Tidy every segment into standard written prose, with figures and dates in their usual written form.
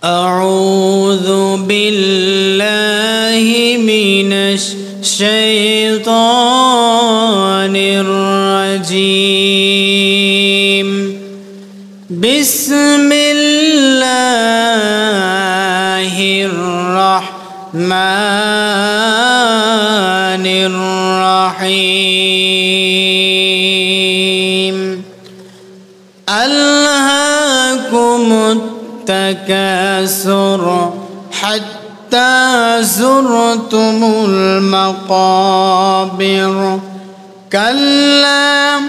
أعوذ بالله من الشيطان الرجيم بسم الله الرحمن الرحيم ألهاكم التكاثر حتى زرتم المقابر كلا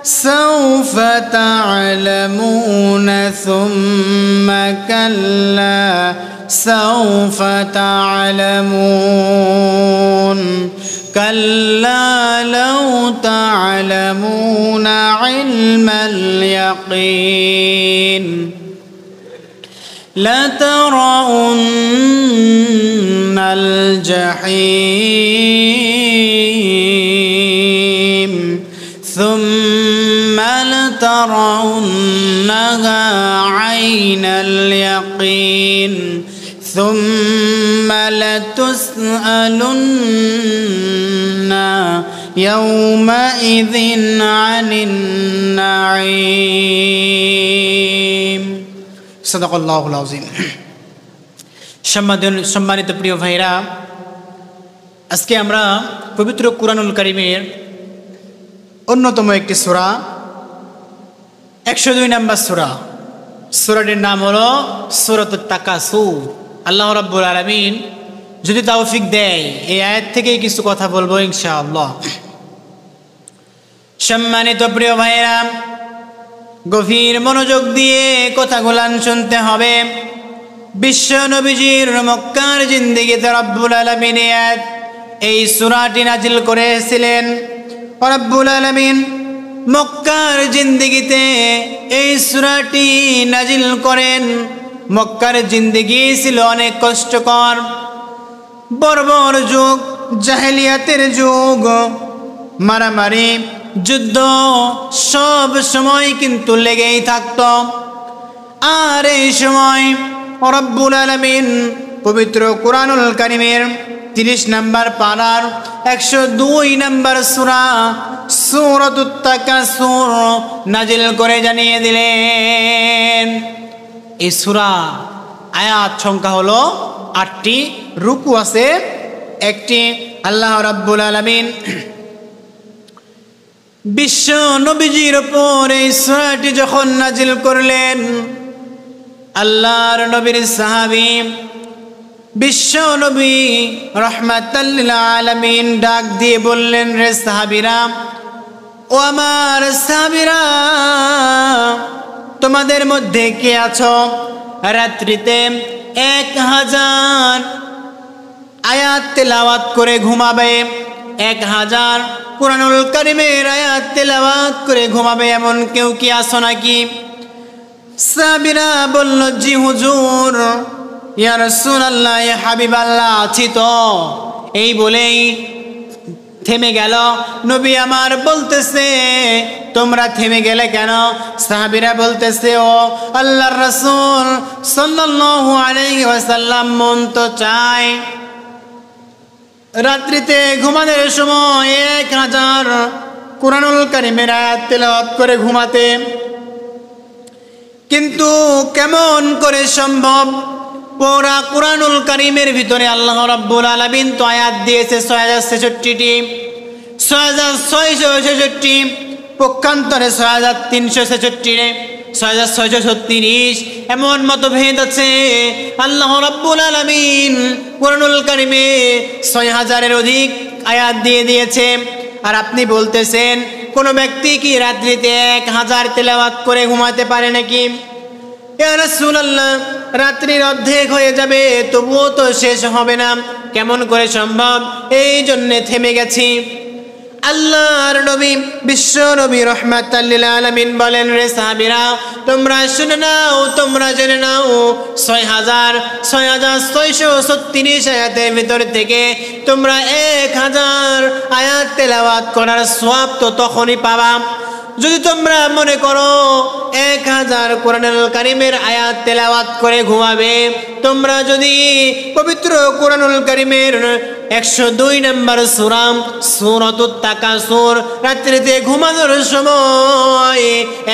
سوف تعلمون ثم كلا سوف تعلمون كلا لو تعلمون علم اليقين لترون الجحيم ثم لترونها عين اليقين ثم لتسألن يومئذ عن النعيم সাদাকাল্লাহুল আযীম। সম্মানিত প্রিয় ভাইরা, আজকে আমরা পবিত্র কুরআনুল কারীমের অন্যতম একটি সূরা 102 নম্বর সূরা, সূরাটির নাম হলো সূরাতুত তাকাসুর। আল্লাহ রাব্বুল আলামিন যদি তৌফিক দেয় এই আয়াত থেকে কিছু কথা বলবো ইনশাআল্লাহ। সম্মানিত প্রিয় ভাইরা, গভীর মনোযোগ দিয়ে কথাগুলান শুনতে হবে। বিশ্ব নবীজির মক্কার জিন্দেগিতে রব্বুল আলামিন এই সূরাটি নাজিল করেছিলেন। রব্বুল আলামিন মক্কার জিন্দেগিতে এই সূরাটি নাজিল করেন। মক্কার জিন্দেগি ছিল অনেক কষ্টকর, বর্বর যুগ, জাহেলিয়াতের যুগ, মারামারি, যুদ্ধ সব সময় কিন্তু লেগেই থাকত। আর এই সময় রব্বুল আলামিন পবিত্র কুরআনুল কারীমের 30 নম্বর পারার 102 নম্বর সূরা সূরাতুত তাকাসুর নাজিল করে জানিয়ে দিলেন। এই সূরা আয়াত সংখ্যা হলো 8টি, রুকু আছে 1টি। আল্লাহ রাব্বুল আলামিন বিশ্ব নবীজির উপর এই সূরাটি যখন নাজিল করলেন, আল্লাহর নবীর সাহাবী বিশ্ব নবী রাহমাতাল লিল আলামিন ডাক দিয়ে বললেন, রে সাহাবীরা, ও আমার সাহাবীরা, তোমাদের মধ্যে কে আছো রাত্রিতে 1000 আয়াত তেলাওয়াত করে ঘুমাবে? 1000 কুরআনুল কারীমের আয়াত তেলাওয়াত করে ঘুমাবে এমন কেউ কি আছো নাকি? সাহাবীরা বলল, জি হুজুর, ইয়া রাসূলুল্লাহ, ইয়া হাবিবাল্লাহ, আছি তো। এই বলেই থেমে গেল। নবী আমার বলতেছে, তোমরা থেমে গেলে কেন? সাহাবীরা বলতেছে, ও আল্লাহর রাসূল সাল্লাল্লাহু আলাইহি ওয়াসাল্লাম, মন তো চায় রাত্রিতে ঘুমানোর সময় 1000 কুরআনুল কারীমের আয়াত তেলাওয়াত করে ঘুমাতে, কিন্তু কেমন করে সম্ভব? পুরা কুরআনুল কারীমের ভিতরে আল্লাহ রাব্বুল আলামিন তো আয়াত দিয়েছে 6066টি, 6666, পক্ষান্তরে 6366, 6636, এমন মতভেদ আছে। আল্লাহ রাব্বুল আলামিন কুরআনুল কারীমে 6000-এর অধিক আয়াত দিয়ে দিয়েছে। আর আপনি বলতেছেন কোন ব্যক্তি কি রাত্রিতে 1000 তেলাওয়াত করে ঘুমাতে পারে নাকি? ইয়া রাসূলুল্লাহ, রাত্রির অর্ধেক হয়ে যাবে, তবুও তো শেষ হবে না, কেমন করে সম্ভব? এই জন্য থেমে গেছি। আল্লাহর নবী বিশ্ব নবী রাহমাতাল লিল আলামিন বলেন, রে সাহাবীরা, তোমরা শুনে নাও, তোমরা জেনে নাও, 6636 আয়াতের ভিতর থেকে তোমরা 1000 আয়াত তেলাওয়াত করার সওয়াব তো তখনই পাবা যদি তোমরা মনে করো 1000 কোরআনুল কারীমের আয়াত তেলাওয়াত করে ঘুমাবে, তোমরা যদি পবিত্র কোরআনুল কারীমের 102 নম্বর সূরা সূরাতুত তাকাসুর রাত্রিতে ঘুমানোর সময়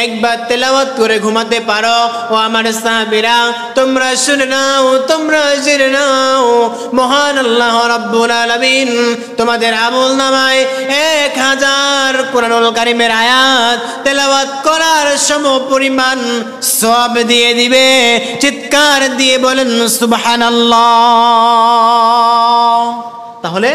একবার তেলাওয়াত করে ঘুমাতে পারো, ও আমার সাহাবীরা তোমরা শুনে নাও, তোমরা জেনে নাও, মহান আল্লাহ রাব্বুল আলামিন তোমাদের আমলনামায় 1000 কোরআনুল কারীমের আয়াত তেলাওয়াত করার সমপরিমাণ সওয়াব দিয়ে দিবে। চিৎকার দিয়ে বলেন সুবহানাল্লাহ। তাহলে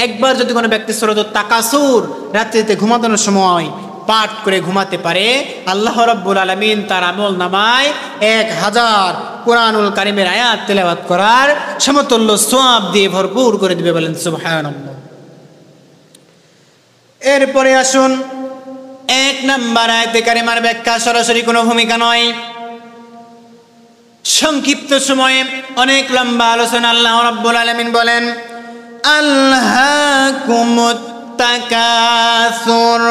একবার যদি কোনো ব্যক্তি সূরাতুত তাকাসুর রাত্রিতে ঘুমানোর সময় পাঠ করে ঘুমাতে পারে, আল্লাহ রাব্বুল আলামিন তার আমলনামায় 1000 কোরআনুল কারীমের আয়াত তেলাওয়াত করার সমতুল্য সওয়াব দিয়ে ভরপুর করে দিবে। বলেন সুবহানাল্লাহ। এরপরে আসুন 1 নম্বর আয়াতে কারিমার ব্যাখ্যা, সরাসরি কোনো ভূমিকা নয়, সংক্ষিপ্ত সময়ে অনেক লম্বা আলোচনা। আল্লাহ রাব্বুল আলামিন বলেন আলহাকুমুত তাকাসুর,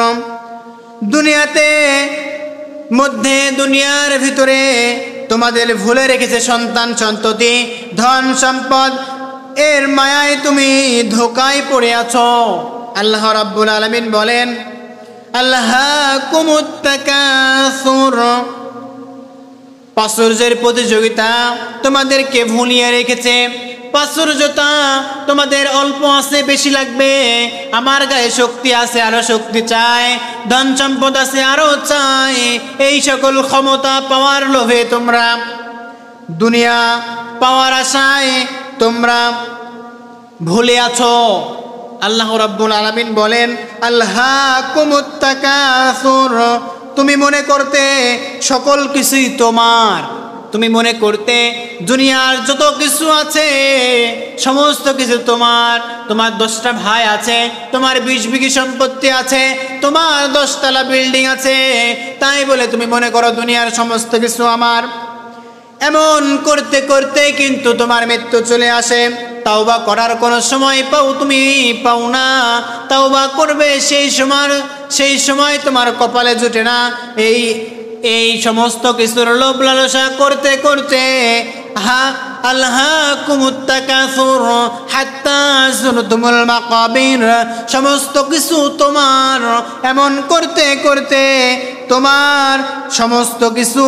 দুনিয়ার ভিতরে তোমাদের ভুলে রেখেছে সন্তান সন্ততি, ধন সম্পদ, এর মায়ায় তুমি ধোকায় পড়ে আছো। আল্লাহ রাব্বুল আলামিন বলেন আলহাকুমুত তাকাসুর, প্রাচুর্যের প্রতিযোগিতা তোমাদেরকে ভুলিয়ে রেখেছে। প্রাচুর্যতা তোমাদের অল্প আছে, বেশি লাগবে, আমার গায়ে শক্তি আছে আরো শক্তি চাই, ধন সম্পদ আছে আরো চাই, এই সকল ক্ষমতা পাওয়ার লোভে তোমরা দুনিয়া পাওয়ার আশায় তোমরা ভুলে আছো। আল্লাহ রাব্বুল আলামিন বলেন আলহাকুমুত তাকাসুর, তুমি মনে করতে সকল কিছুই তোমার, তুমি মনে করতে দুনিয়ার যত কিছু আছে সমস্ত কিছু তোমার, তোমার 10টা ভাই আছে, তোমার 20 বিঘি সম্পত্তি আছে, তোমার 10 তলা বিল্ডিং আছে, তাই বলে তুমি মনে করো দুনিয়ার সমস্ত কিছু আমার। এমন করতে করতে কিন্তু তোমার মৃত্যু চলে আসে, তাওবা করার কোনো সময় তুমি পাও না, তাওবা করবে সেই সময় তোমার কপালে জুটে না। এই সমস্ত কিছুর লোভ লালসা করতে করতে আলহাকুমুত তাকাসুর হাত্তা যুরতুমুল মাকাবির, সমস্ত কিছু তোমার, এমন করতে করতে তোমার সমস্ত কিছু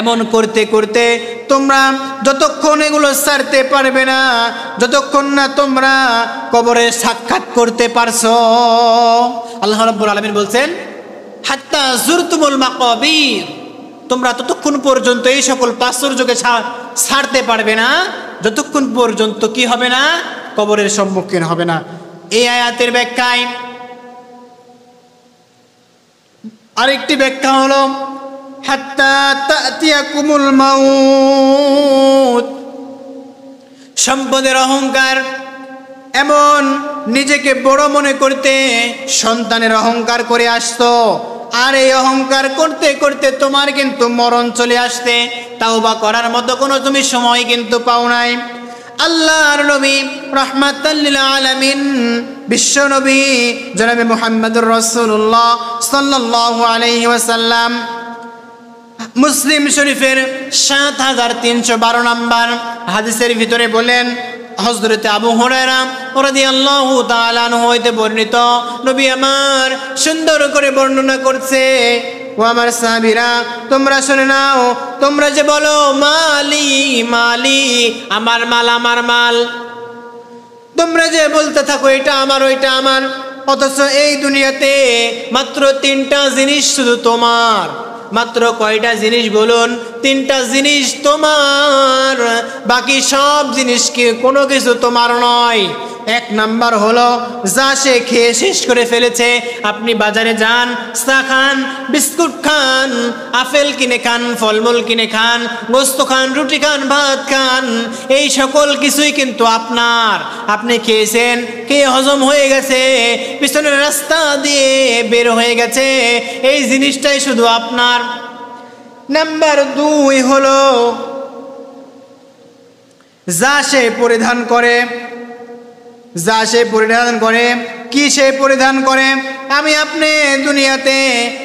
এমন করতে করতে তোমরা যতক্ষণ এগুলো ছাড়তে পারবে না, যতক্ষণ না তোমরা কবরে সাক্ষাৎ করতে পারছো। আল্লাহ রাব্বুল আলামিন বলছেন হাত্তা যুরতুমুল মাকাবির, তোমরা ততক্ষণ পর্যন্ত এই সকল প্রাচুর্যকে ছাড়তে পারবে না যতক্ষণ পর্যন্ত কি হবে না, কবরের সম্মুখীন হবে না। এই আয়াতের ব্যাখ্যায় আরেকটি ব্যাখ্যা হলো হাত্তা তাতিয়াকুমুল মাউত, সম্পদের অহংকার, এমন নিজেকে বড় মনে করতে সন্তানের অহংকার করে আসতো, আর এই অহংকার করতে করতে তোমার কিন্তু মরণ চলে আসতে, তাওবা করার মতো কোনো তুমি সময় কিন্তু পাও নাই। আল্লাহর নবী রাহমাতাল লিল আলামিন বিশ্ব নবী জনাবে মুহাম্মদুর রাসূলুল্লাহ সাল্লাল্লাহু আলাইহি ওয়াসাল্লাম মুসলিম শরীফের 7312 নম্বর হাদিসের ভিতরে বলেন, হযরত আবু হুরায়রা রাদিয়াল্লাহু তাআলা আনহু হইতে বর্ণিত, নবী আমার সুন্দর করে বর্ণনা করছে, ও আমার সাহাবীরা তোমরা শুনে নাও, তোমরা যে বলো মালি মালি, আমার মাল আমার মাল, তোমরা যে বলতে থাকো এটা আমার ওইটা আমার, অথচ এই দুনিয়াতে মাত্র 3টা জিনিস শুধু তোমার। মাত্র কয়টা জিনিস বলুন? 3টা জিনিস তোমার, বাকি সব জিনিস কি কোনো কিছু তোমার নয়। 1 নাম্বার হলো যা সে খেয়ে শেষ করে ফেলেছে। আপনি বাজারে যান, চা খান, বিস্কুট খান, আপেল কিনে খান, ফলমূল কিনে খান, গোস্ত খান, রুটি খান, ভাত খান, এই সকল কিছুই কিন্তু আপনার। আপনি খেয়েছেন, খেয়ে হজম হয়ে গেছে, পিছনের রাস্তা দিয়ে বের হয়ে গেছে, এই জিনিসটাই শুধু আপনার। নাম্বার 2 হলো যা সে পরিধান করে, যা সে পরিধান করে, কি সে পরিধান করে? আমি আপনি দুনিয়াতে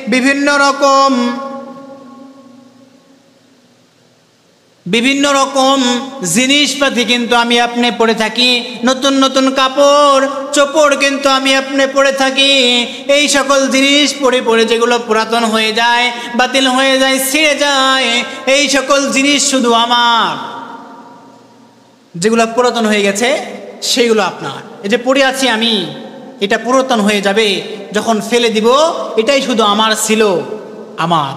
বিভিন্ন রকম জিনিসপাতি কিন্তু আমি আপনি পড়ে থাকি, নতুন নতুন কাপড় চোপড় কিন্তু আমি আপনি পড়ে থাকি। এই সকল জিনিস পড়ে পড়ে যেগুলো পুরাতন হয়ে যায়, বাতিল হয়ে যায়, ছিঁড়ে যায়, এই সকল জিনিস শুধু আমার। যেগুলো পুরাতন হয়ে গেছে সেগুলো আপনার। এই যে পড়ে আছি আমি, এটা পুরাতন হয়ে যাবে, যখন ফেলে দিব এটাই শুধু আমার ছিল, আমার।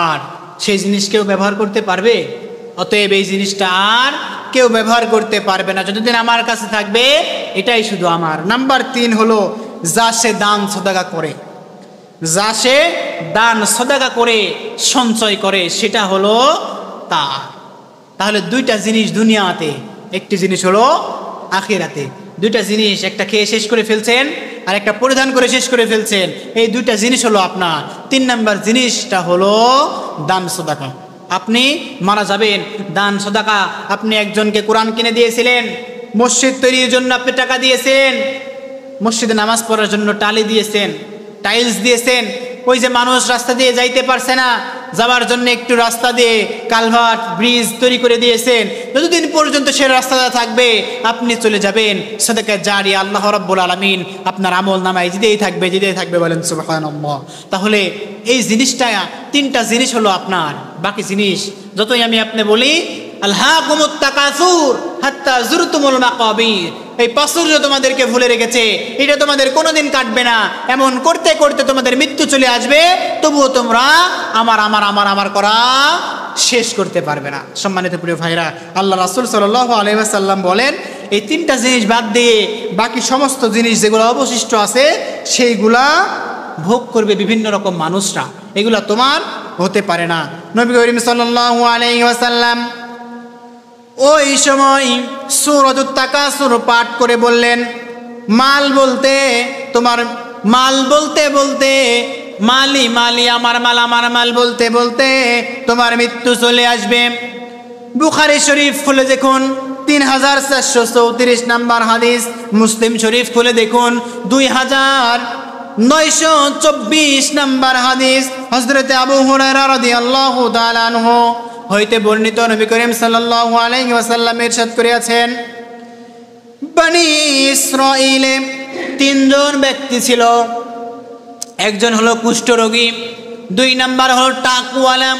আর সেই জিনিস কেউ ব্যবহার করতে পারবে? অতএব এই জিনিসটা আর কেউ ব্যবহার করতে পারবে না, যতদিন আমার কাছে থাকবে এটাই শুধু আমার। নাম্বার 3 হলো যা সে দান সদাকা করে, যা সে দান সদাকা করে সঞ্চয় করে সেটা হলো তার। তাহলে দুইটা জিনিস দুনিয়াতে, একটি জিনিস হলো আখিরাতে। দুইটা জিনিস, একটা খেয়ে শেষ করে ফেলছেন আর একটা পরিধান করে শেষ করে ফেলছেন, এই দুইটা জিনিস হলো আপনার। 3 নাম্বার জিনিসটা হলো দান সদাকা। আপনি মারা যাবেন, দান সদাকা। আপনি একজনকে কোরআন কিনে দিয়েছিলেন, মসজিদ তৈরির জন্য আপনি টাকা দিয়েছেন, মসজিদে নামাজ পড়ার জন্য টালি দিয়েছেন, টাইলস দিয়েছেন। ওই যে মানুষ রাস্তা দিয়ে যাইতে পারছে না, যাওয়ার জন্য একটু রাস্তা দিয়ে কালভার্ট ব্রিজ তৈরি করে দিয়েছেন। যতদিন পর্যন্ত সে রাস্তাটা থাকবে আপনি চলে যাবেন, সাদাকা জারিয়া আল্লাহ রাব্বুল আলামিন আপনার আমল নামায় দিতেই থাকবে, বলেন সুবহানাল্লাহ। তাহলে এই জিনিসটা, 3টা জিনিস হলো আপনার। বাকি জিনিস যতই আমি আপনি বলি আলহাকুমুত তাকাসুর হাত্তা যুরতুমুল মাকাবির, এই প্রাচুর্য তোমাদেরকে ভুলে রেখেছে, এটা তোমাদের কোনোদিন কাটবে না। এমন করতে করতে তোমাদের মৃত্যু চলে আসবে, তবুও তোমরা আমার করা শেষ করতে পারবে না। সম্মানিত প্রিয় ভাইরা, আল্লাহ রাসূল সাল্লাল্লাহু আলাইহি ওয়াসাল্লাম বলেন এই 3টা জিনিস বাদ দিয়ে বাকি সমস্ত জিনিস যেগুলো অবশিষ্ট আছে সেইগুলা ভোগ করবে বিভিন্ন রকম মানুষরা, এগুলা তোমার হতে পারে না। নবী করিম সাল্লাল্লাহু আলাইহি ওয়াসাল্লাম ওই সময় সূরাতুত তাকাসুর পাঠ করে বললেন, মাল বলতে তোমার মাল বলতে বলতে মালি মালি আমার মাল বলতে বলতে তোমার মৃত্যু চলে আসবে। বুখারী শরীফ খুলে দেখুন 3434 নাম্বার হাদিস, মুসলিম শরীফ খুলে দেখুন 2924 নাম্বার হাদিস। হযরত আবু হুরায়রা রাদিয়াল্লাহু তাআলা আনহু হইতে বর্ণিত, নবী করিম সাল্লাল্লাহু আলাইহি ওয়াসাল্লাম ইরশাদ করিয়াছেন, বনি ইসরাঈলে 3 জন ব্যক্তি ছিল। একজন হলো কুষ্ঠরোগী, 2 নাম্বার হলো টাকওয়ালা,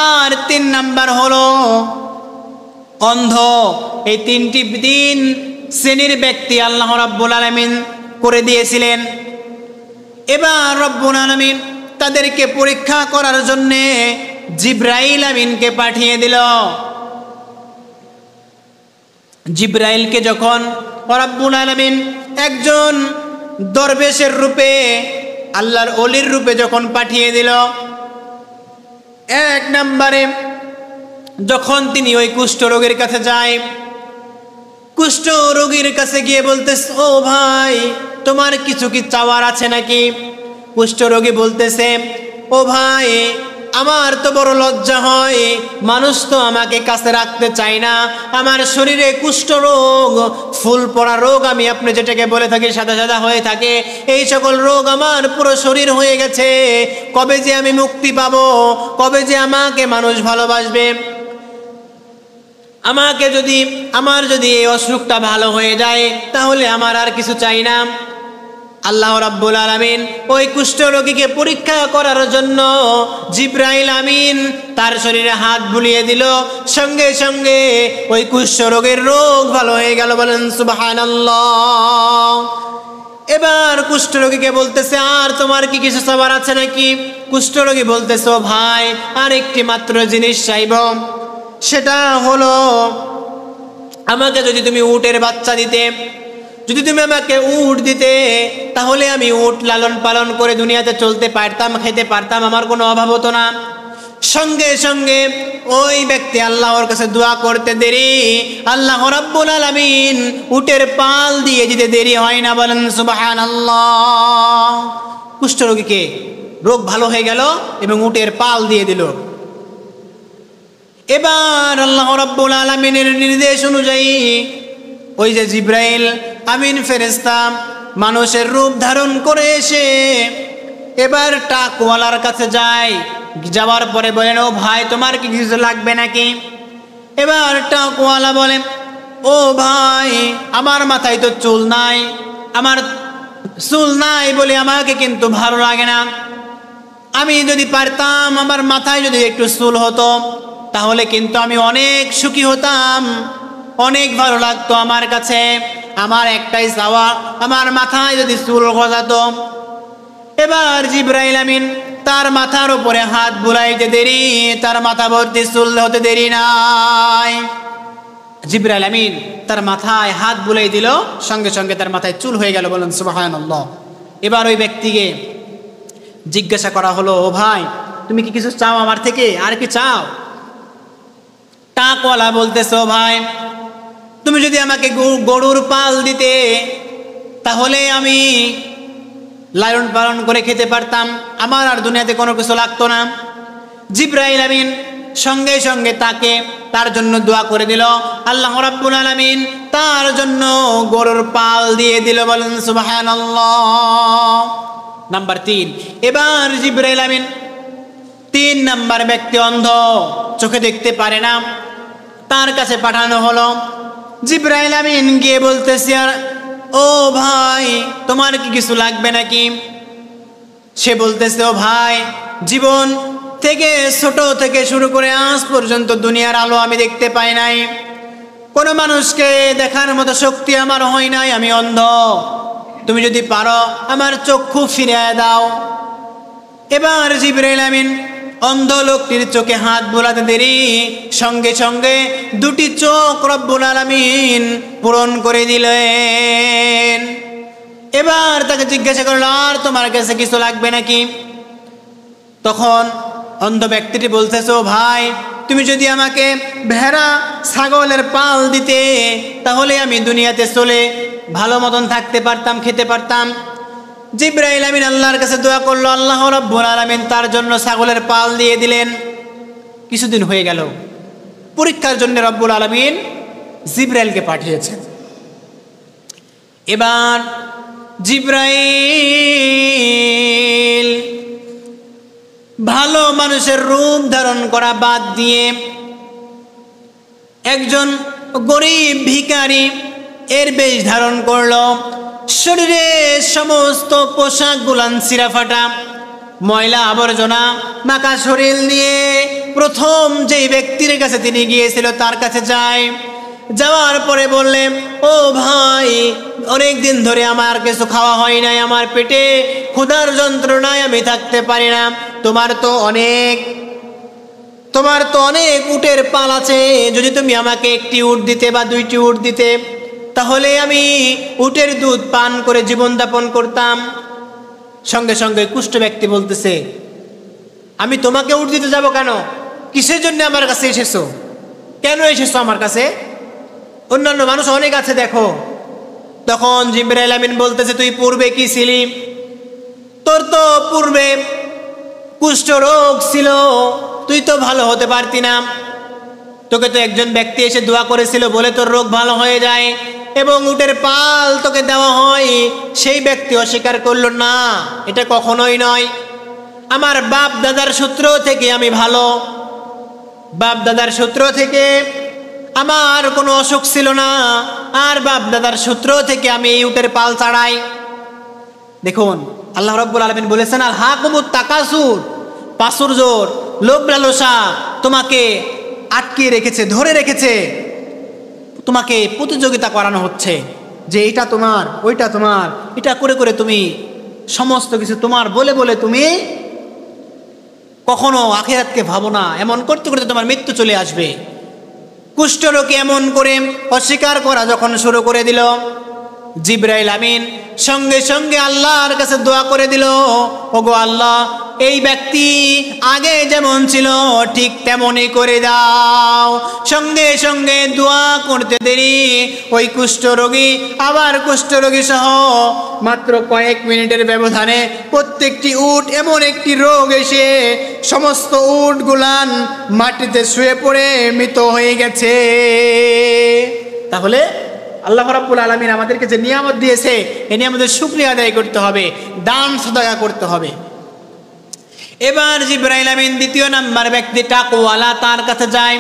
আর 3 নাম্বার হলো অন্ধ। এই 3 শ্রেণীর ব্যক্তি আল্লাহ রাব্বুল আলামিন করে দিয়েছিলেন। এবার রব্বুল আলামিন তাদেরকে পরীক্ষা করার জন্য জিবরাইল আমিনকে পাঠিয়ে দিল। জিবরাইলকে যখন রব্বুল আলামিন একজন দরবেশের রূপে, আল্লাহর ওলির রূপে যখন পাঠিয়ে দিল, 1 নম্বরে যখন তিনি ওই কুষ্ঠরোগীর কাছে যায়, কুষ্ঠরোগীর কাছে গিয়ে বলতেছে, ও ভাই তোমার কিছু কি চাওয়ার আছে নাকি? কুষ্ঠরোগী বলতেছে, ও ভাই আমার তো বড় লজ্জা হয়, মানুষ তো আমাকে কাছে রাখতে চায় না, আমার শরীরে কুষ্ঠরোগ, ফুল পড়া রোগ, আমি আপনি যেটাকে বলে থাকি সাদা সাদা হয়ে থাকে, এই সকল রোগ আমার পুরো শরীর হয়ে গেছে, কবে যে আমি মুক্তি পাবো, কবে যে আমাকে মানুষ ভালোবাসবে, আমার যদি এই অসুখটা ভালো হয়ে যায় তাহলে আমার আর কিছু চাই না। আল্লাহ রাব্বুল আলামিন ওই কুষ্ঠরোগীকে পরীক্ষা করার জন্য জিবরাইল আমিন তার শরীরে হাত বুলিয়ে দিল, সঙ্গে সঙ্গে ওই কুষ্ঠরোগের রোগ ভালো হয়ে গেল, বলেন সুবহানাল্লাহ। এবার কুষ্ঠরোগীকে বলতেছে, আর তোমার কি কিছু চাওয়ার আছে নাকি? কুষ্ঠরোগী বলতেছে, ও ভাই আর একটি মাত্র জিনিস চাইব, সেটা হলো আমাকে যদি তুমি উটের বাচ্চা দিতে, যদি তুমি আমাকে উট দিতে তাহলে আমি উট লালন পালন করে দুনিয়াতে চলতে পারতাম, খেতে পারতাম, আমার কোনো অভাব হতো না। সঙ্গে সঙ্গে ওই ব্যক্তি আল্লাহর কাছে দোয়া করতে দেরি, আল্লাহ রাব্বুল আলামিন উটের পাল দিয়ে দিতে দেরি হয় না, বলেন সুবহানাল্লাহ। কুষ্ঠরোগীকে রোগ ভালো হয়ে গেল এবং উটের পাল দিয়ে দিল। এবার আল্লাহ রাব্বুল আলামিনের নির্দেশ অনুযায়ী ওই যে জিবরাইল আমিন ফেরেশতা মানুষের রূপ ধারণ করে এসে এবার টাকওয়ালার কাছে যায়। যাওয়ার পরে বলেন, ও ভাই তোমার কি কিছু লাগবে নাকি? এবার টাকওয়ালা বলে, ও ভাই আমার মাথায় তো চুল নাই, আমার চুল নাই বলে আমাকে কিন্তু ভালো লাগে না। আমি যদি পারতাম আমার মাথায় যদি একটু চুল হতো তাহলে কিন্তু আমি অনেক সুখী হতাম, অনেক ভালো লাগতো আমার কাছে। আমার একটাই চাওয়া, আমার মাথায় যদি চুল গজাতো। এবার জিবরাইল আমিন তার মাথার উপরে হাত বুলাইতে দেরি, তার মাথা ভর্তি চুল হতে দেরি নাই। জিবরাইল আমিন তার মাথায় হাত বুলাই দিল, সঙ্গে সঙ্গে তার মাথায় চুল হয়ে গেল। বলেন সুবহানাল্লাহ। এবার ওই ব্যক্তিকে জিজ্ঞাসা করা হলো, ও ভাই তুমি কি কিছু চাও আমার থেকে, আর কি চাও? টাকওয়ালা বলতেছে, ও ভাই তুমি যদি আমাকে গরুর পাল দিতে তাহলে আমি লালন পালন করে খেতে পারতাম, আমার আর দুনিয়াতে কোনো কিছু লাগতো না। জিবরাইল আমিন সঙ্গে সঙ্গে তার জন্য দোয়া করে দিল। আল্লাহ রাব্বুল আলামিন তার জন্য গরুর পাল দিয়ে দিল। বলেন সুবহানাল্লাহ। নাম্বার 3, এবার জিবরাইল আমিন 3 নাম্বার ব্যক্তি, অন্ধ, চোখে দেখতে পারে না, তার কাছে পাঠানো হলো। জিবরাইল আমিন গিয়ে বলতেছে, ও ভাই তোমার কি কিছু লাগবে নাকি? সে বলতেছে, ও ভাই জীবন থেকে ছোট থেকে শুরু করে আজ পর্যন্ত দুনিয়ার আলো আমি দেখতে পাই নাই, কোনো মানুষকে দেখার মতো শক্তি আমার হয় নাই, আমি অন্ধ, তুমি যদি পারো আমার চক্ষু ফিরিয়ে দাও। এবার জিবরাইল আমিন অন্ধ লোকটির চোখে হাত বোলাতে দেরি, সঙ্গে সঙ্গে 2টি চোখ রব্বুল আলামিন পূরণ করে দিলেন। এবার তাকে জিজ্ঞাসা করল, আর তোমার কাছে কিছু লাগবে নাকি? তখন অন্ধ ব্যক্তিটি বলতেছে, ও ভাই তুমি যদি আমাকে ভেড়া ছাগলের পাল দিতে তাহলে আমি দুনিয়াতে চলে ভালো মতন থাকতে পারতাম, খেতে পারতাম। জিবরাইল আমিন আল্লাহর কাছে দোয়া করলো, আল্লাহ রাব্বুল আলামিন তার জন্য ছাগলের পাল দিয়ে দিলেন। কিছুদিন হয়ে গেল, পরীক্ষার জন্য রব্বুল আলামিন জিবরাইলকে পাঠিয়েছেন। এবার জিবরাইল ভালো মানুষের রূপ ধারণ করা বাদ দিয়ে একজন গরিব ভিখারি এর বেশ ধারণ করলো। শরীরে সমস্ত পোশাক গুলান ছিঁড়া ফাটা, ময়লা আবর্জনা মাখা শরীর নিয়ে প্রথম যেই ব্যক্তির কাছে তিনি গিয়েছিল তার কাছে যায়। যাওয়ার পরে বললেন, ও ভাই অনেক দিন ধরে আমার কিছু খাওয়া হয় নাই, আমার পেটে ক্ষুধার যন্ত্রণায় আমি থাকতে পারি না, তোমার তো অনেক উটের পাল আছে, যদি তুমি আমাকে 1টি উট দিতে বা 2টি উট দিতে তাহলে আমি উটের দুধ পান করে জীবন যাপন করতাম। সঙ্গে সঙ্গে কুষ্ঠ ব্যক্তি বলতেছে, আমি তোমাকে উট দিতে যাব কেন? কিসের জন্য আমার কাছে এসেছো? কেন এসেছো আমার কাছে? অন্যান্য মানুষ অনেক আছে দেখো। তখন জিবরাইল আমিন বলতেছে, তুই পূর্বে কি ছিলি? তোর তো পূর্বে কুষ্ঠ রোগ ছিল, তুই তো ভালো হতে পারতি না, তোকে তো একজন ব্যক্তি এসে দোয়া করেছিল বলে তোর রোগ ভালো হয়ে যায় এবং উটের পাল তোকে দেওয়া হয়। সেই ব্যক্তি অস্বীকার করলো, না এটা কখনোই নয়, আমার বাপ দাদার সূত্র থেকে আমি ভালো, বাপ দাদার সূত্র থেকে আমার কোনো অসুখ ছিল না, আর বাপ দাদার সূত্র থেকে আমি এই উটের পাল ছাড়াই। দেখুন আল্লাহ রাব্বুল আলামিন বলেছেন, আল হাকুমুত তাকাসুর, পাসুর জোর, লোভ লালসা তোমাকে আটকে রেখেছে, ধরে রেখেছে, তোমাকে প্রতিযোগিতা করানো হচ্ছে যে এটা তোমার, ওইটা তোমার, এটা করে করে তুমি সমস্ত কিছু তোমার বলে বলে তুমি কখনো আখিরাতকে ভাবো না, এমন করতে করতে তোমার মৃত্যু চলে আসবে। কুষ্ঠরোগী এমন করে অস্বীকার করা যখন শুরু করে দিল, জিবরাইল আমিন সঙ্গে সঙ্গে আল্লাহর কাছে দোয়া করে দিল, ওগো আল্লাহ এই ব্যক্তি আগে যেমন ছিল ঠিক তেমনই করে দাও। সঙ্গে সঙ্গে দোয়া করতে দেরি ওই কুষ্ঠরোগী আবার কুষ্ঠরোগী সহ মাত্র কয়েক মিনিটের ব্যবধানে প্রত্যেকটি উট এমন একটি রোগ এসে সমস্ত উটগুলান মাটিতে শুয়ে পড়ে মৃত হয়ে গেছে। তাহলে আল্লাহ রাব্বুল আলামিন আমাদেরকে যে নিয়ামত দিয়েছে এই নিয়ামতের শুকরিয়া আদায় করতে হবে, দান সাদাকা করতে হবে। এবার জিবরাইল আমিন দ্বিতীয় নাম্বার ব্যক্তি তাকওয়ালা, তার কাছে যায়।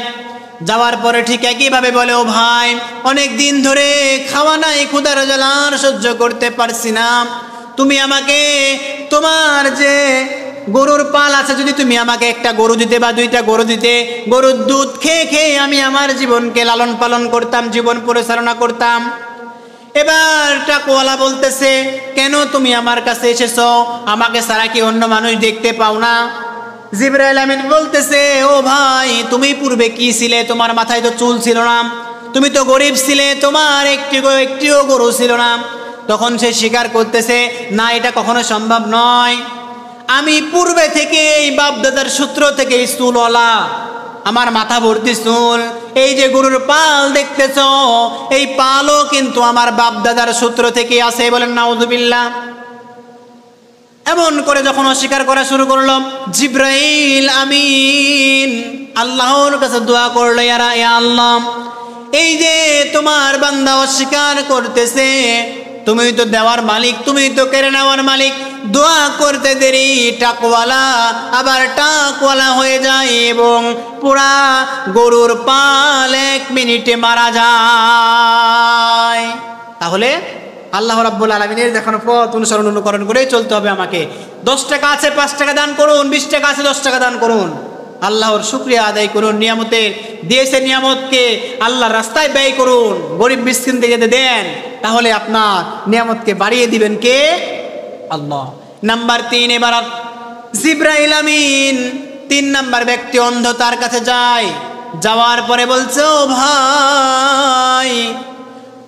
যাওয়ার পরে ঠিক একইভাবে বলে, ও ভাই, অনেক দিন ধরে খাওয়া নাই, ক্ষুধার জ্বালা সহ্য করতে পারছি না, তুমি আমাকে তোমার যে গরুর পাল আছে, যদি তুমি আমাকে একটা গরু দিতে বা দুইটা গরু দিতে, গরুর দুধ খেয়ে খেয়ে আমি আমার জীবনকে লালন পালন করতাম, জীবন পরিচালনা করতাম। এবার তাকওয়ালা বলতেছে, কেন তুমি আমার কাছে এসেছো? আমাকে ছাড়া কি অন্য মানুষ দেখতে পাও না? জিবরাইল আমিন বলতেছে, ও ভাই, তুমি পূর্বে কি ছিলে? তোমার মাথায় তো চুল ছিল না, তুমি তো গরিব ছিলে, তোমার একটিও গরু ছিল না। তখন সে স্বীকার করতেছে, না, এটা কখনো সম্ভব নয়। আমি পূর্বে থেকে এই বাপদাদার সূত্র থেকে চুলওয়ালা, আমার মাথা ভর্তি চুল। এই যে গরুর পাল দেখতেছ, এই পালও কিন্তু আমার বাপদাদার সূত্র থেকে আছে। বলেন নাউযুবিল্লাহ। এমন করে যখন অস্বীকার করা শুরু করলো, জিবরাইল আমিন আল্লাহর কাছে দোয়া করলো, ইয়া আল্লাহ, এই যে তোমার বান্দা অস্বীকার করতেছে, তুমি তো দেওয়ার মালিক, তুমি তো কেড়ে নেওয়ার মালিক। দোয়া করতে দেরি তাকওয়ালা আবার তাকওয়ালা হয়ে যায় এবং পুরা গরুর পাল 1 মিনিটে মারা যায়। তাহলে আল্লাহ রাব্বুল আলামিনের দেখানো পথ অনুকরণ করেই চলতে হবে আমাকে। 10 টাকা আছে 5 টাকা দান করুন, 20 টাকা আছে 10 টাকা দান করুন, আল্লাহর শুকরিয়া আদায় করুন, নিয়ামতের দিয়েছে নিয়ামতকে আল্লাহর রাস্তায় ব্যয় করুন, গরিব মিসকিনকে যদি দেন তাহলে আপনার নিয়ামতকে বাড়িয়ে দিবেন কে? আল্লাহ। নাম্বার 3, এবার জিবরাইল আমিন 3 নাম্বার ব্যক্তি অন্ধ, তার কাছে যায়। যাওয়ার পরে বলছে, ও ভাই,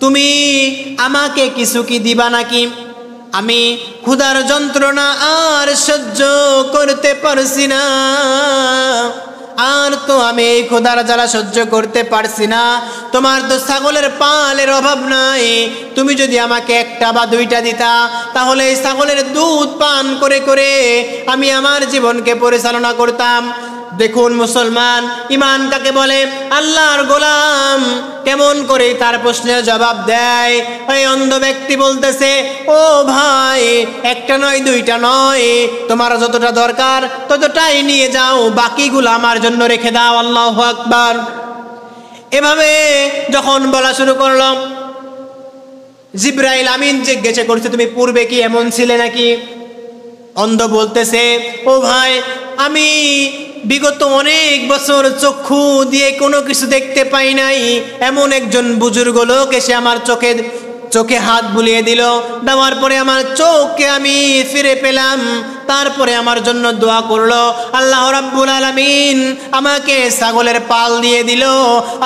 তুমি আমাকে কিছু কি দিবা নাকি? আমি ক্ষুধার যন্ত্রণা আর সহ্য করতে পারছি না, আর তো আমি এই ক্ষুধার জ্বালা সহ্য করতে পারছি না। তোমার তো ছাগলের পালের অভাব নাই, তুমি যদি আমাকে 1টা বা 2টা দিতা, তাহলে এই ছাগলের দুধ পান করে করে আমি আমার জীবনকে পরিচালনা করতাম। দেখুন মুসলমান, ইমান কাকে বলে? আল্লাহর গোলাম কেমন করে তার প্রশ্নের জবাব দেয়। ওই অন্ধ ব্যক্তি বলতেছে, ও ভাই, 1টা নয় 2টা নয়, তোমার যতটা দরকার ততটাই নিয়ে যাও, বাকিগুলো আমার জন্য রেখে দাও। আল্লাহু আকবার। এভাবে যখন বলা শুরু করলাম, জিবরাইল আমিন জিজ্ঞাসা করছে, তুমি পূর্বে কি এমন ছিলে নাকি? অন্ধ বলতেছে, ও ভাই, আমি বিগত অনেক বছর চক্ষু দিয়ে কোনো কিছু দেখতে পাই নাই, এমন একজন বুজুর্গ লোক এসে আমার চোখে হাত বুলিয়ে দিল, দেওয়ার পরে আমার চোখকে আমি ফিরে পেলাম, তারপরে আমার জন্য দোয়া করলো, আল্লাহ রাব্বুল আলামিন আমাকে ছাগলের পাল দিয়ে দিল।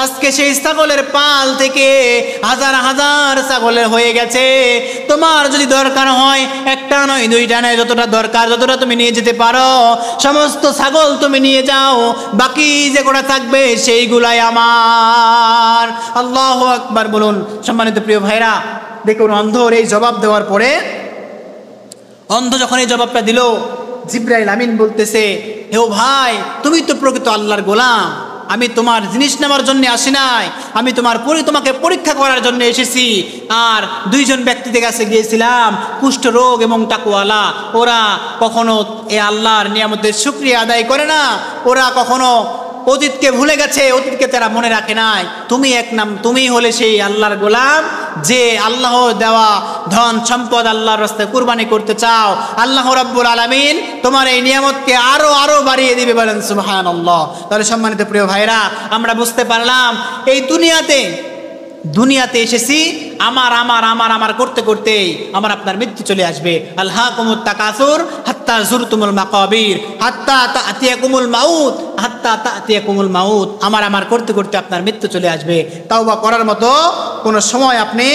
আজকে সেই ছাগলের পাল থেকে হাজার হাজার ছাগলের হয়ে গেছে। তোমার যদি দরকার হয় 1টা নয় 2টা নয়, যতটা দরকার যতটা তুমি নিয়ে যেতে পারো, সমস্ত ছাগল তুমি নিয়ে যাও, বাকি যে কটা থাকবে সেইগুলাই আমার। আল্লাহু আকবার বলুন। সম্মানিত প্রিয় ভাইরা, দেখুন অন্ধর এই জবাব দেওয়ার পরে, অন্ধ যখন এই জবাবটা দিল, জিবরাইল আমিন বলতেছে, হে ভাই, তুমি তো প্রকৃত আল্লাহর গোলাম, আমি তোমার জিনিস নেওয়ার জন্য আসি নাই, আমি তোমাকে পরীক্ষা করার জন্য এসেছি। আর 2জন ব্যক্তিদের কাছে গিয়েছিলাম, কুষ্ঠ রোগ এবং তাকওয়ালা, ওরা কখনো এ আল্লাহর নিয়ামতের শুকরিয়া আদায় করে না, ওরা কখনো অতীতকে ভুলে গেছে, অতীতকে তারা মনে রাখে নাই। তুমি হলে সেই আল্লাহর গোলাম যে আল্লাহ দেওয়া ধন সম্পদ আল্লাহর রাস্তায় কুরবানি করতে চাও। আল্লাহ রাব্বুল আলামিন তোমার এই নিয়ামতকে আরো আরো বাড়িয়ে দিবে। বলেন সুবহানাল্লাহ। তাহলে সম্মানিত প্রিয় ভাইরা, আমরা বুঝতে পারলাম এই দুনিয়াতে এসেছি আমার আমার আমার আমার করতে করতেই আমার আপনার মৃত্যু চলে আসবে। আলহাকুমুত তাকাসুর হাত্তা যুরতুমুল মাকাবির হাত্তা তাতিয়াকুমুল মাউত। আমার করতে করতে আপনার মৃত্যু চলে আসবে, তাওবা করার মতো কোনো সময় আপনি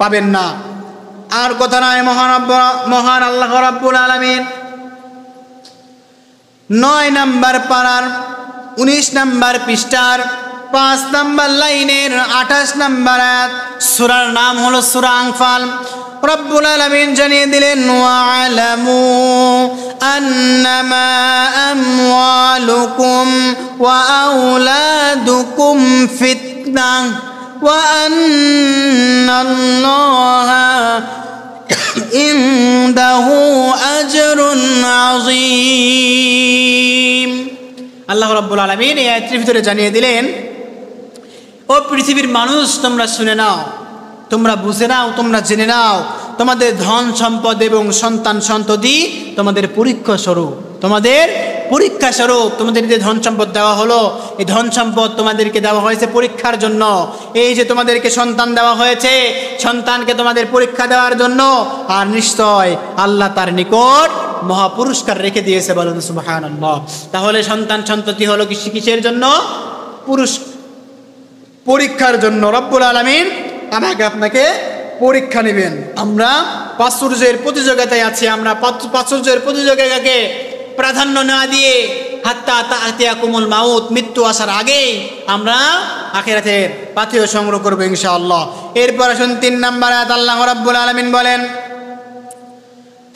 পাবেন না। আর কথা নয়, মহান আল্লাহ রাব্বুল আলামিন 9 নাম্বার পারার 19 নাম্বার পৃষ্ঠার 5 নাম্বার লাইনের 28 নাম্বার আয়াত, সূরার নাম হলো সূরা আনফাল। রব্বুল আলামিন জানিয়ে দিলেন, ওয়া'লামু আন্নামা আমওয়ালুকুম ওয়া আওলাদুকুম ফিতনাহ وأن الله عنده أجر عظيم আল্লাহ রাব্বুল আলামিন এই আয়াতের ভিতরে জানিয়ে দিলেন, ও পৃথিবীর মানুষ, তোমরা শুনে নাও, তোমরা বুঝে নাও, তোমরা জেনে নাও, তোমাদের ধন সম্পদ এবং সন্তান সন্ততি তোমাদের পরীক্ষা স্বরূপ, তোমাদের পরীক্ষা স্বরূপ। তোমাদের যে ধন সম্পদ দেওয়া হলো, এই ধন সম্পদ তোমাদেরকে দেওয়া হয়েছে পরীক্ষার জন্য। এই যে তোমাদেরকে সন্তান দেওয়া হয়েছে, সন্তানকে তোমাদের পরীক্ষা দেওয়ার জন্য। আর নিশ্চয় আল্লাহ তার নিকট মহা পুরস্কার রেখে দিয়েছে, বলুন সুবহানাল্লাহ। তাহলে সন্তান সন্ততি হলো কিসের জন্য? পরীক্ষার জন্য। রব্বুল আলামিন আমাকে আপনাকে পরীক্ষা নেবেন। আমরা প্রাচুর্যের প্রতিযোগিতায় আছি, আমরা প্রাচুর্যের প্রতিযোগিতাকে প্রাধান্য না দিয়ে হাত্তা তাতিয়াকুমুল মাউত, মৃত্যু আসার আগেই আমরা আখিরাতের পাথেয় সংগ্রহ করবো ইনশাআল্লাহ। এরপর আসুন 3 নম্বর আয়াত, আল্লাহ রাব্বুল আলামিন বলেন,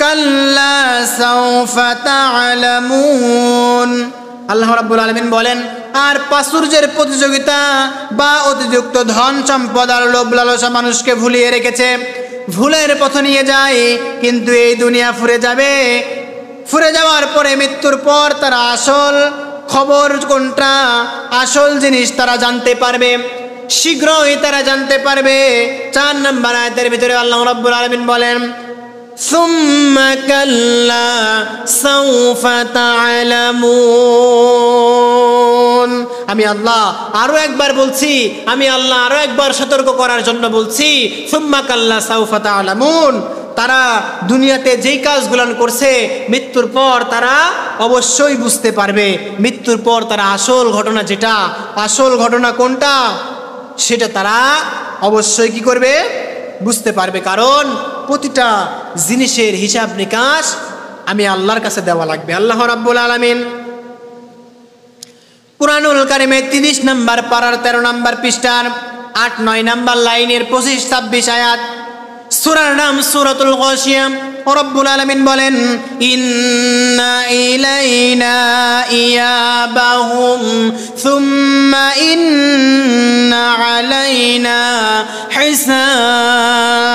কাল্লা সাউফা তা'লামুন। আল্লাহ রাব্বুল আলামিন বলেন, আর প্রাচুর্যের প্রতিযোগিতা বা অতিরিক্ত ধন সম্পদ আর লোভ লালসা মানুষকে ভুলিয়ে রেখেছে, ভুলের পথে নিয়ে যায়। কিন্তু এই দুনিয়া ফুরে যাবে, ফুরে যাওয়ার পরে মৃত্যুর পর তারা আসল খবর কোনটা, আসল জিনিস তারা জানতে পারবে, শীঘ্রই তারা জানতে পারবে। 4 নম্বর আয়াতের ভিতরে আল্লাহ রাব্বুল আলামিন বলেন, সুম্মা কাল্লা সাউফা তা'লামুন। আমি আল্লাহ আরো একবার বলছি, আমি আল্লাহ আরো একবার সতর্ক করার জন্য বলছি, সুম্মা কাল্লা সাউফা তা'লামুন। তারা দুনিয়াতে যেই কাজগুলো করছে, মৃত্যুর পর তারা অবশ্যই বুঝতে পারবে। মৃত্যুর পর তারা আসল ঘটনা যেটা, আসল ঘটনা কোনটা, সেটা তারা অবশ্যই কি করবে? বুঝতে পারবে। কারণ প্রতিটা জিনিসের হিসাব নিকাশ আমি আল্লাহর কাছে দেওয়া লাগবে। আল্লাহ রাব্বুল আলামিন কুরআনুল কারীমে 30 নম্বর পারার 13 নম্বর পৃষ্ঠার 8-9 নম্বর লাইনের 25-26 আয়াত, সূরার নাম সূরাতুল গাশিয়া। রব্বুল আলামিন বলেন, ইন্না ইলাইনা ইয়াবাহুম সুম্মা ইন্না আলাইনা হিসাবাহুম।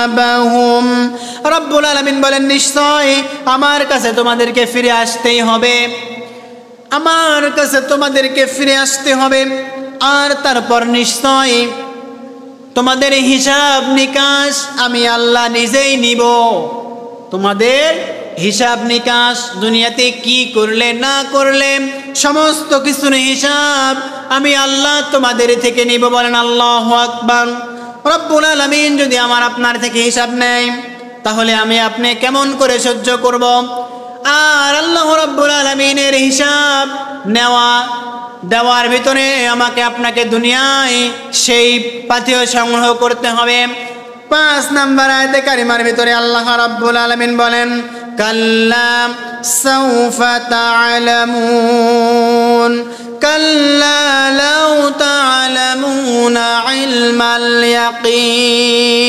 রব্বুল আলামিন বলেন, নিশ্চয় আমার কাছে তোমাদেরকে ফিরে আসতেই হবে, আমার কাছে তোমাদেরকে ফিরে আসতে হবে। আর তারপর নিশ্চয় তোমাদের হিসাব নিকাশ আমি আল্লাহ নিজেই নিব। তোমাদের হিসাব নিকাশ, দুনিয়াতে কি করলে না করলে সমস্ত কিছুর হিসাব আমি আল্লাহ তোমাদের থেকে নিব। বলেন আল্লাহু আকবার। রব্বুল আলামিন যদি আমার আপনার থেকে হিসাব নেয়, তাহলে আমি আপনি কেমন করে সহ্য করব? আর আল্লাহ রাব্বুল আলামিনের হিসাব দেওয়ার ভিতরে আমাকে আপনাকে দুনিয়ায় সেই পাথেয় সংগ্রহ করতে হবে। 5 নম্বর আয়াতে কারিমার ভিতরে আল্লাহ রাব্বুল আলামিন বলেন, কাল্লা সাউফা তা'লামুন কাল্লা লাউ তা'লামুনা ইলমাল ইয়াকিন।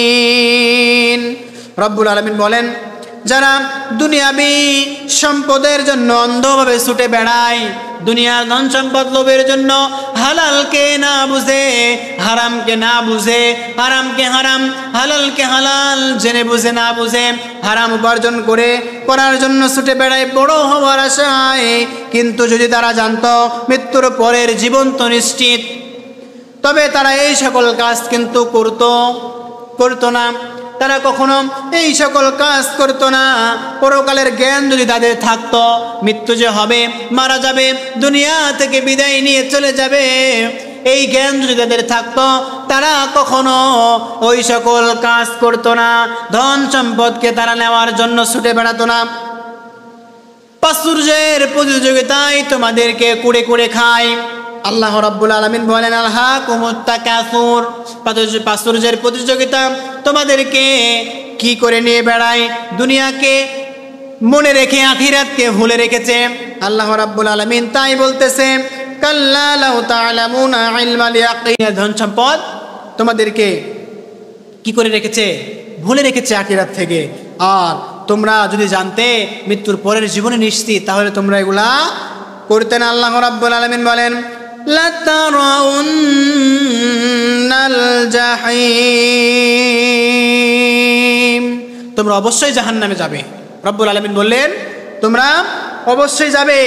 রব্বুল আলামিন বলেন, যারা দুনিয়াবি সম্পদের জন্য অন্ধভাবে ছুটে বেড়ায়, দুনিয়ার ধন সম্পদ লোভের জন্য হালালকে না বুঝে, হারামকে না বুঝে, হারামকে হারাম, হালালকে হালাল জেনে বুঝে না বুঝে হারাম উপার্জন করার জন্য ছুটে বেড়ায় বড় হওয়ার আশায়। কিন্তু যদি তারা জানতো মৃত্যুর পরের জীবন তো নিশ্চিত, তবে তারা এই সকল কাজ কিন্তু করতো না। তারা কখনো এই সকল কাজ করতো না। পরকালের জ্ঞান যদি তাদের থাকতো, মৃত্যু যে হবে, মারা যাবে, দুনিয়া থেকে বিদায় নিয়ে চলে যাবে, এই জ্ঞান যদি তাদের থাকতো, তারা কখনো ওই সকল কাজ করতো না, ধন সম্পদকে তারা নেওয়ার জন্য ছুটে বেড়াতো না। প্রাচুর্যের প্রতিযোগিতায় তোমাদেরকে কুড়ে কুড়ে খায়। আল্লাহ রাব্বুল আলামিন বলেন, আলহাকুমুত তাকাসুর। প্রাচুর্যের প্রতিযোগিতা তোমাদেরকে কি করে নিয়ে বেড়ায়? দুনিয়াকে মনে রেখে আখিরাতকে ভুলে রেখেছে। আল্লাহ রাব্বুল আলামিন তাই বলতেছে, কাল্লা লাউ তা'লামুনা ইলমাল ইয়াকিন। ধন সম্পদ তোমাদেরকে কি করে রেখেছে? ভুলে রেখেছে আখিরাত থেকে। আর তোমরা যদি জানতে মৃত্যুর পরের জীবনে নিশ্চিত, তাহলে তোমরা এগুলা করতে না। আল্লাহ রাব্বুল আলামিন বলেন, লাতারাউন্নাল জাহিম। তোমরা অবশ্যই জাহান্নামে যাবে। রব্বুল আলামিন বললেন তোমরা অবশ্যই যাবে।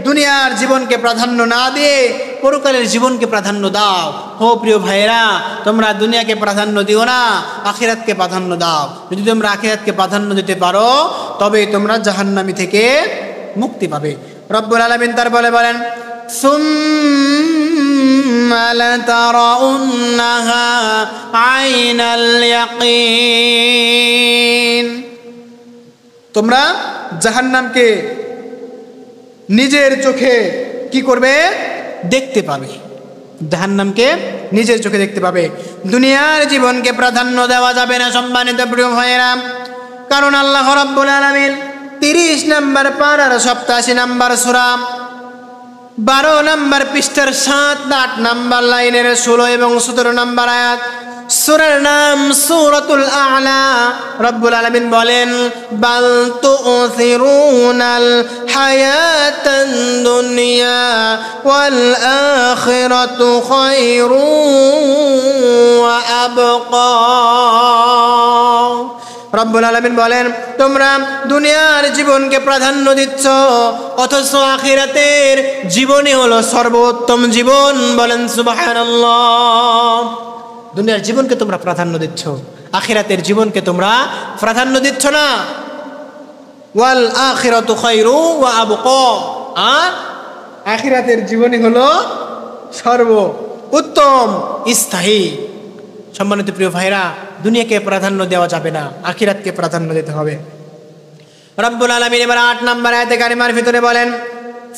দুনিয়ার জীবনকে প্রাধান্য না দিয়ে পরকালের জীবনকে প্রাধান্য দাও। হো প্রিয় ভাইয়েরা, তোমরা দুনিয়াকে প্রাধান্য দিও না, আখিরাতকে প্রাধান্য দাও। যদি তোমরা আখিরাতকে প্রাধান্য দিতে পারো তবে তোমরা জাহান্নামী থেকে মুক্তি পাবে। রব্বুল আলামিন তারপরে বলেন সুম্মা লাতারাউন্নাহা আইনাল ইয়াকিন। তোমরা জাহান্নামকে নিজের চোখে কি করবে? দেখতে পাবে। জাহান্নামকে নিজের চোখে দেখতে পাবে। দুনিয়ার জীবনকে প্রাধান্য দেওয়া যাবে না সম্মানিত প্রিয় ভাইয়েরা, কারণ আল্লাহ রাব্বুল আলামিন 30 নম্বর পারার 87 নম্বর সূরা 12 নম্বর পৃষ্ঠার 7, 8 নম্বর লাইনের 16 এবং 17 নম্বর আয়াত, সূরার নাম সূরাতুল আ'লা। রব্বুল আলামিন বলেন বাল তু'থিরুনাল হায়াতান দুনিয়া ওয়াল আখিরাতু খায়রুন ওয়া আবকা। রব্বুল আলামিন বলেন তোমরা দুনিয়ার জীবনকে প্রাধান্য দিচ্ছ, অথচ আখিরাতের জীবনই হলো সর্বোত্তম জীবন। বলেন সুবহানাল্লাহ। দুনিয়ার জীবনকে তোমরা প্রাধান্য দিচ্ছ, আখিরাতের জীবনকে তোমরা প্রাধান্য দিচ্ছ না। ওয়াল আখিরাতু খায়রু ওয়া আবকা, আর আখিরাতের জীবনই হলো সর্বোত্তম স্থায়ী। সম্মানিত প্রিয় ভাইরা, দুনিয়াকে প্রাধান্য দেওয়া যাবে না, আখিরাতকে প্রাধান্য দিতে হবে। রব্বুল আলামিন এবার 8 নম্বর আয়াতে কারিমার ভিতরে বলেন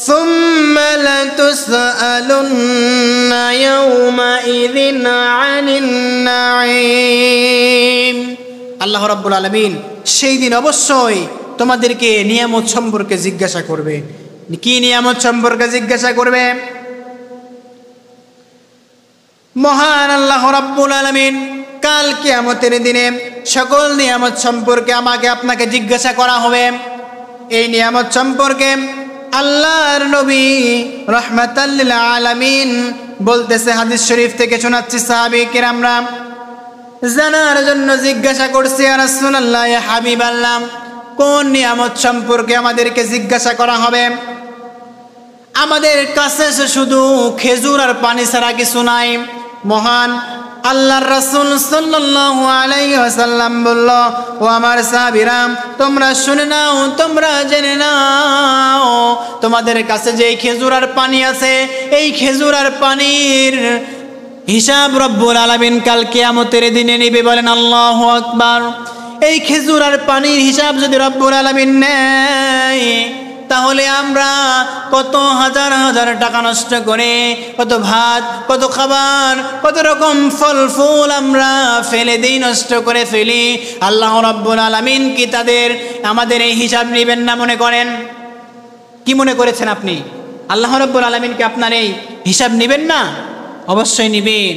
সুম্মা লাতুসআলুন্না ইয়াওমাইযিন আনিন নাঈম। আল্লাহ রাব্বুল আলামিন সেই দিন অবশ্যই তোমাদেরকে নিয়ামত সম্পর্কে জিজ্ঞাসা করবে। কি নিয়ামত সম্পর্কে জিজ্ঞাসা করবে? মহান আল্লাহ রাব্বুল আলামিন কাল কিয়ামতের দিনে সকল নিয়ামত সম্পর্কে আমাকে আপনাকে জিজ্ঞাসা করা হবে। এই নিয়ামত সম্পর্কে আল্লাহর নবী রাহমাতাল লিল আলামিন বলতেছে, হাদিস শরীফ থেকে শোনাচ্ছি, সাহাবী কিরামরা জানার জন্য জিজ্ঞাসা করছে, ইয়া রাসূলুল্লাহ, ইয়া হাবিবাল্লাহ, কোন নিয়ামত সম্পর্কে আমাদেরকে জিজ্ঞাসা করা হবে? আমাদের কাছে শুধু খেজুর আর পানি ছাড়া কিছু নাই। মহান আল্লাহর রাসূল সাল্লাল্লাহু আলাইহি ওয়াসাল্লাম বলল, ও আমার সাহাবীরা, তোমরা শুনে নাও, তোমরা জেনে নাও, তোমাদের কাছে যে খেজুর আর পানি আছে, এই খেজুর আর পানির হিসাব রব্বুল আলামিন কাল কিয়ামতের দিনে নেবে। বলেন আল্লাহু আকবার। এই খেজুর আর পানির হিসাব যদি রব্বুল আলামিন নেয়, তাহলে আমরা কত হাজার হাজার টাকা নষ্ট করে, কত ভাত, কত খাবার, কত রকম ফল ফুল আমরা ফেলে দিই, নষ্ট করে ফেলি। আল্লাহ রাব্বুল আলামিন কি আমাদের এই হিসাব নেবেন না মনে করেন? কি মনে করেছেন আপনি? আল্লাহ রাব্বুল আলামিন কি আপনার এই হিসাব নেবেন না? অবশ্যই নেবেন।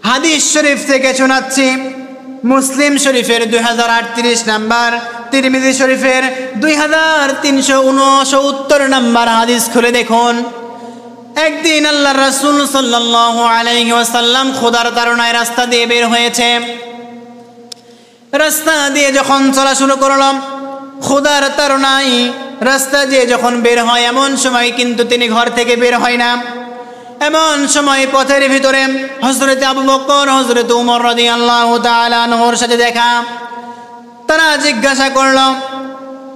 হাদিস শরীফ থেকে শোনাচ্ছি, মুসলিম শরীফের 2038 নাম্বার, তিরমিজি শরীফের 2369 নাম্বার হাদিস খুলে দেখুন। একদিন আল্লাহর রাসূল সাল্লাল্লাহু আলাইহি ওয়াসাল্লাম খোদার তাড়নায় রাস্তা দিয়ে বের হয়েছে। রাস্তা দিয়ে যখন চলা শুরু করলাম, খোদার তাড়নায় রাস্তা দিয়ে যখন বের হয়, এমন সময় কিন্তু তিনি ঘর থেকে বের হয় না। এমন সময় পথের ভিতরে হযরত আবু বকর, হযরত উমর রাদিয়াল্লাহু তাআলা আনহুর সাথে দেখা। তারা জিজ্ঞাসা করল,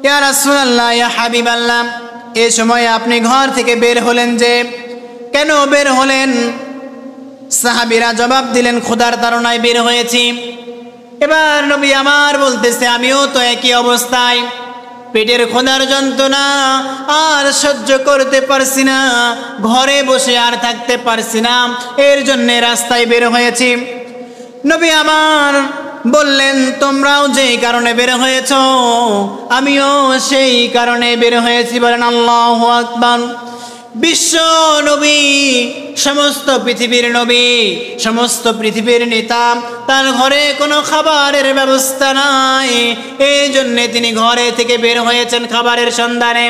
ইয়া রাসূলুল্লাহ, ইয়া হাবিবাল্লাহ, এই সময় আপনি ঘর থেকে বের হলেন যে, কেন বের হলেন? সাহাবীরা জবাব দিলেন, খোদার তাড়নায় বের হয়েছি। এবার নবী আমার বলতেছে, আমিও তো একই অবস্থায়, পেটের খোদার যন্ত্রণা আর সহ্য করতে পারছি না, ঘরে বসে আর থাকতে পারছি না, এর জন্য রাস্তায় বের হয়েছি। নবী আমার বললেন, তোমরাও যেই কারণে বের হয়েছ, আমিও সেই কারণে বের হয়েছি। বলেন আল্লাহু আকবার। বিশ্ব নবী, সমস্ত পৃথিবীর নবী, সমস্ত পৃথিবীর নেতা, তার ঘরে কোনো খাবারের ব্যবস্থা নাই, এই জন্য তিনি ঘরে থেকে বের হয়েছেন খাবারের সন্ধানে।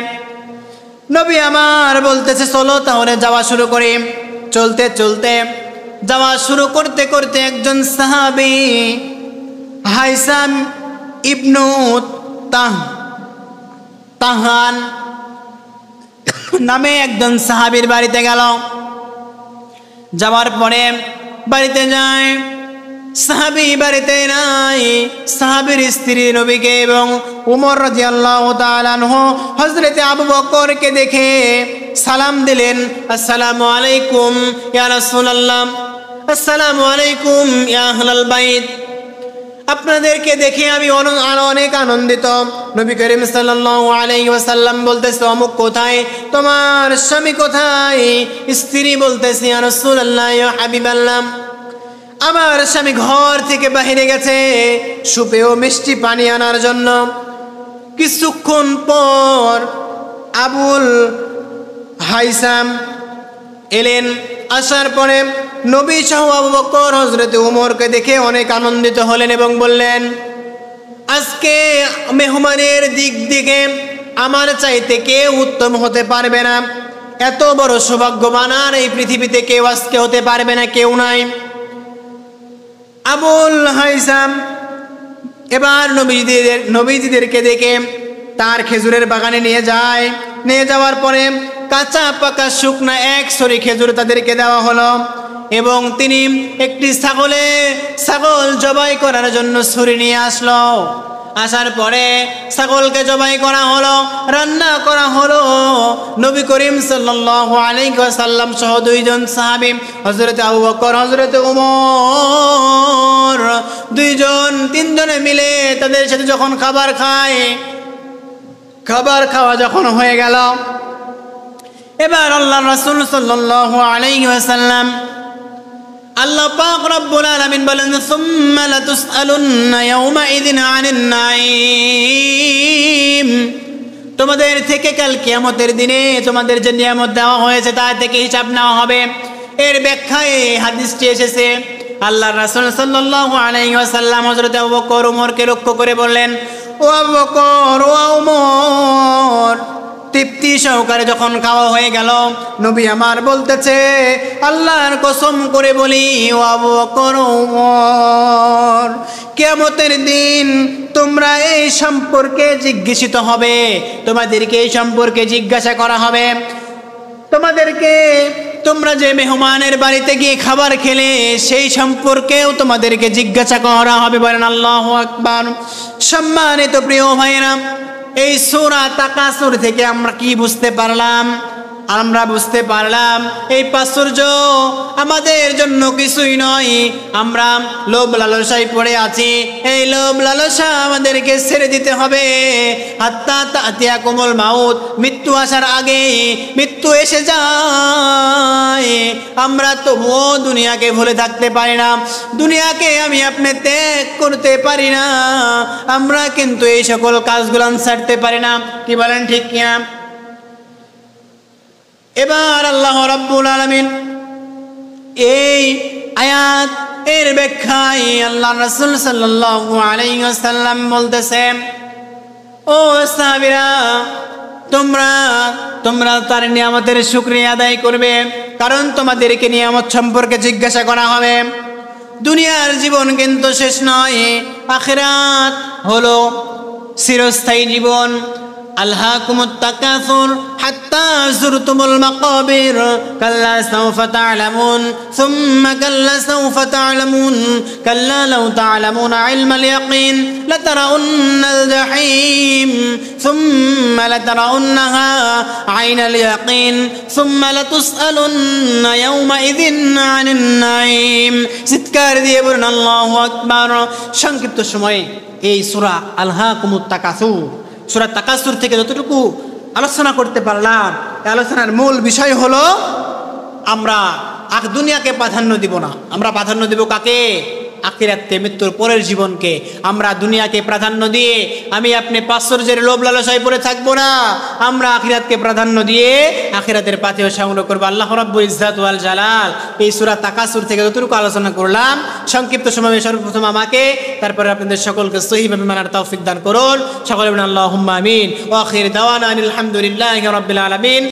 নবী আমার বলতেছে, চলো তাহলে যাওয়া শুরু করি। চলতে চলতে যাওয়া শুরু করতে করতে একজন সাহাবী হাইসাম ইবনু তাহান নামে একজন সাহাবীর বাড়িতে গেল। যাওয়ার পরে বাড়িতে যায়, সাহাবী বাড়িতে নাই। সাহাবীর স্ত্রী নবীকে এবং উমর রাদিয়াল্লাহু তাআলা আনহু হযরতে আবু বকরকে দেখে সালাম দিলেন, আসসালামু আলাইকুম ইয়া রাসূলুল্লাহ, আসসালামু আলাইকুম ইয়া আহলাল বাইত। আপনাদেরকে দেখে আমি অনেক আনন্দিত। নবী করিম সাল্লাল্লাহু আলাইহি ওয়াসাল্লাম বলতেছে, অমুক কোথায়, তোমার স্বামী কোথায়? স্ত্রী বলতেছে, ইয়া রাসূলুল্লাহ ইয়া হাবিবাল্লাহ, আমার স্বামী ঘর থেকে বাইরে গেছে সুপেয় মিষ্টি পানি আনার জন্য। কিছুক্ষণ পর আবুল হাইসাম এলেন। আসার পরে নবী সহ আবু বকর হযরতে উমরকে দেখে অনেক আনন্দিত হলেন এবং বললেন, আজকে মেহমানের দিক থেকে আমার চাইতে কেউ উত্তম হতে পারবে না। এত বড় সৌভাগ্যবান আর এই পৃথিবীতে কেউ আজকে হতে পারবে না, কেউ নাই। আবুল হাইসাম এবার নবীজিদেরকে দেখে তার খেজুরের বাগানে নিয়ে যায়। নিয়ে যাওয়ার পরে কাঁচা পাকা শুকনা এক ছড়ি খেজুর তাদেরকে দেওয়া হলো এবং তিনি একটি ছাগল জবাই করার জন্য ছুরি নিয়ে আসলো। আসার পরে ছাগলকে জবাই করা হলো, রান্না করা হলো। নবী করিম সাল্লাল্লাহু আলাইহি ওয়াসাল্লাম সহ দুইজন সাহাবী হযরত আবু বকর হযরত উমর তিনজনে মিলে তাদের সাথে যখন খাবার খাওয়া যখন হয়ে গেল, এবার আল্লাহর রাসূল সাল্লাল্লাহু আলাইহি ওয়াসাল্লাম আল্লাহ পাক রব্বুল আলামিন বলেন, সুম্মা লাতুসআলুন্না ইয়াউমাইযিন আনিন নাঈম, তোমাদের থেকে কাল কিয়ামতের দিনে তোমাদের যে নিয়ামত দেওয়া হয়েছে তা থেকে হিসাব নেওয়া হবে। এর ব্যাখ্যায় হাদিসটি এসেছে। আল্লাহর রাসূল সাল্লাল্লাহু আলাইহি ওয়াসাল্লাম হযরত আবু বকর উমরকে লক্ষ্য করে বললেন, ও আবু বকর, ও উমর। তৃপ্তি সহকারে যখন খাওয়া হয়ে গেল, নবী আমার বলতেছে, আল্লাহর কসম করে বলি ও আবু বকর উমর, কিয়ামতের দিন তোমরা এই সম্পর্কে জিজ্ঞাসিত হবে, তোমাদেরকে এই সম্পর্কে জিজ্ঞাসা করা হবে। তোমরা যে মেহমানের বাড়িতে গিয়ে খাবার খেলে সেই সম্পর্কেও তোমাদেরকে জিজ্ঞাসা করা হবে। বলেন আল্লাহু আকবার। সম্মানিত প্রিয় ভাইরা, এই সূরা তাকাসুর থেকে আমরা কি বুঝতে পারলাম? আমরা বুঝতে পারলাম এই প্রাচুর্য আমাদের জন্য কিছুই নয়। আমরা লোভ লালসায় পড়ে আছি, এই লোভ লালসা আমাদেরকে ছেড়ে দিতে হবে। হাত্তা তাতিয়াকুমুল মাউত, মৃত্যু আসার আগে মৃত্যু এসে যায়, আমরা তবুও দুনিয়াকে ভুলে থাকতে পারি না, দুনিয়াকে আমি আপনি ত্যাগ করতে পারি না। আমরা কিন্তু এই সকল কাজগুলো ছাড়তে পারি না। কি বলেন, ঠিক কিনা? এবার আল্লাহ রাব্বুল আলামিন এই আয়াত এর ব্যাখ্যায় আল্লাহ রাসূল সাল্লাল্লাহু আলাইহি ওয়াসাল্লাম বলতেছেন, ও সাহাবীরা, তোমরা তার নিয়ামতের শুকরিয়া আদায় করবে, কারণ তোমাদেরকে নিয়ামত সম্পর্কে জিজ্ঞাসা করা হবে। দুনিয়ার জীবন কিন্তু শেষ নয়, আখিরাত হলো চিরস্থায়ী জীবন। আলহাকুমুত তাকাসুর হাত্তা যুরতুমুল মাকাবির, কাল্লা সাউফা তা'লামুন সুম্মা কাল্লা সাউফা তা'লামুন, কাল্লা লাউ তা'লামুনা ইলমাল ইয়াকিন লাতারাউন্নাল জাহিম সুম্মা লাতারাউন্নাহা আইনাল ইয়াকিন সুম্মা লাতুসআলুন্না ইয়াউমাইযিন আনিন নাঈম। চিৎকার দিয়ে বলুন আল্লাহু আকবার। সংক্ষিপ্ত সময়ে এই সূরা আলহাকুমুত তাকাসুর, সূরা তাকাসুর থেকে যতটুকু আলোচনা করতে পারলাম, এই আলোচনার মূল বিষয় হলো আমরা দুনিয়াকে প্রাধান্য দিব না। আমরা প্রাধান্য দেব কাকে? আখিরাতকে, মৃত্যুর পরের জীবনকে। আমরা দুনিয়াকে প্রাধান্য দিয়ে আমি আপনি প্রাচুর্যের লোভ লালসায় পড়ে থাকবো না। আমরা আখিরাতকে প্রাধান্য দিয়ে আখিরাতের পাথেয় সংগ্রহ করবো। আল্লাহ রাব্বুল ইজ্জাত ওয়াল জালাল এই সূরা তাকাসুর থেকে যতটুকু আলোচনা করলাম, সংক্ষিপ্ত সময়ে সর্বপ্রথম আমাকে, তারপরে আপনাদের সকলকে সহিভাবে মানার তৌফিক দান করুন। সকলে বলুন আল্লাহুম্মা আমিন। ওয়া আখির দাওয়ানা আলহামদুলিল্লাহি রাব্বিল আলামিন।